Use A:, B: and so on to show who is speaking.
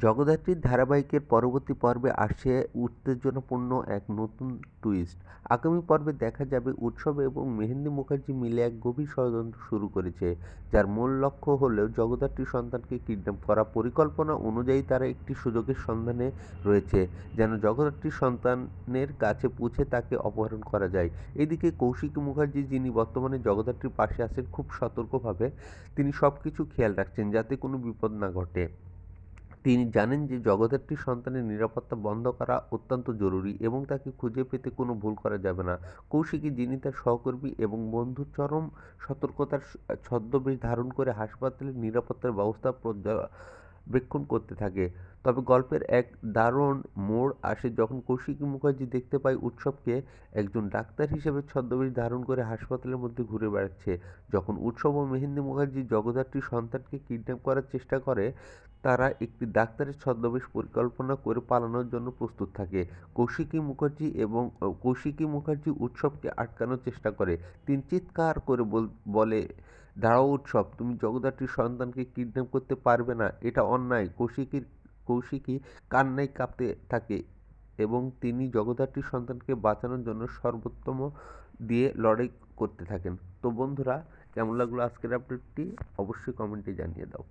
A: জগদ্ধাত্রীর ধারাবাহিকের পরবর্তী পর্বে আসছে উত্তেজনাপূর্ণ এক নতুন টুইস্ট। আগামী পর্বে দেখা যাবে উৎসব এবং মেহেন্দি মুখার্জি মিলে এক গভীর ষড়যন্ত্র শুরু করেছে, যার মূল লক্ষ্য হলো জগদ্ধাত্রীর সন্তানকে কিডন্যাপ করা। পরিকল্পনা অনুযায়ী তারা একটি সুযোগের সন্ধানে রয়েছে, যেন জগদ্ধাত্রীর সন্তানের কাছে পৌঁছে তাকে অপহরণ করা যায়। এদিকে কৌশিকী মুখার্জি, যিনি বর্তমানে জগদ্ধাত্রীর পাশে আছেন খুব সতর্কভাবে, তিনি সব কিছু খেয়াল রাখছেন যাতে কোনো বিপদ না ঘটে। তিনি জানেন যে জগদ্ধাত্রীর সন্তানের নিরাপত্তা বন্ধ করা অত্যন্ত জরুরি এবং তাকে খুঁজে পেতে কোনো ভুল করা যাবে না। কৌশিকী, যিনি তার সহকর্মী এবং বন্ধু, চরম সতর্কতার ছদ্মবেশ ধারণ করে হাসপাতালের নিরাপত্তার ব্যবস্থা পর্যবেক্ষণ করতে থাকে। তবে গল্পের এক দারুণ মোড় আসে যখন কৌশিকী মুখার্জি দেখতে পায় উৎসবকে একজন ডাক্তার হিসেবে ছদ্মবেশ ধারণ করে হাসপাতালের মধ্যে ঘুরে বেড়াচ্ছে। যখন উৎসব ও মেহেন্দি মুখার্জি জগদ্ধাত্রীর সন্তানকে কিডন্যাপ করার চেষ্টা করে, তারা একটি ডাক্তারের ছদ্মবেশ পরিকল্পনা করে পালানোর জন্য প্রস্তুত থাকে। কৌশিকী মুখার্জি উৎসবকে আটকানোর চেষ্টা করে। তিনি চিৎকার করে বলে, দাঁড়াও উৎসব, তুমি জগদ্ধাত্রীর সন্তানকে কিডন্যাপ করতে পারবে না, এটা অন্যায়। কৌশিকী কান্নায় কাঁপতে থাকে এবং তিনি জগদ্ধাত্রীর সন্তানকে বাঁচানোর জন্য সর্বোত্তম দিয়ে লড়াই করতে থাকেন। তো বন্ধুরা, কেমন লাগলো আজকের আপডেটটি অবশ্যই কমেন্টে জানিয়ে দাও।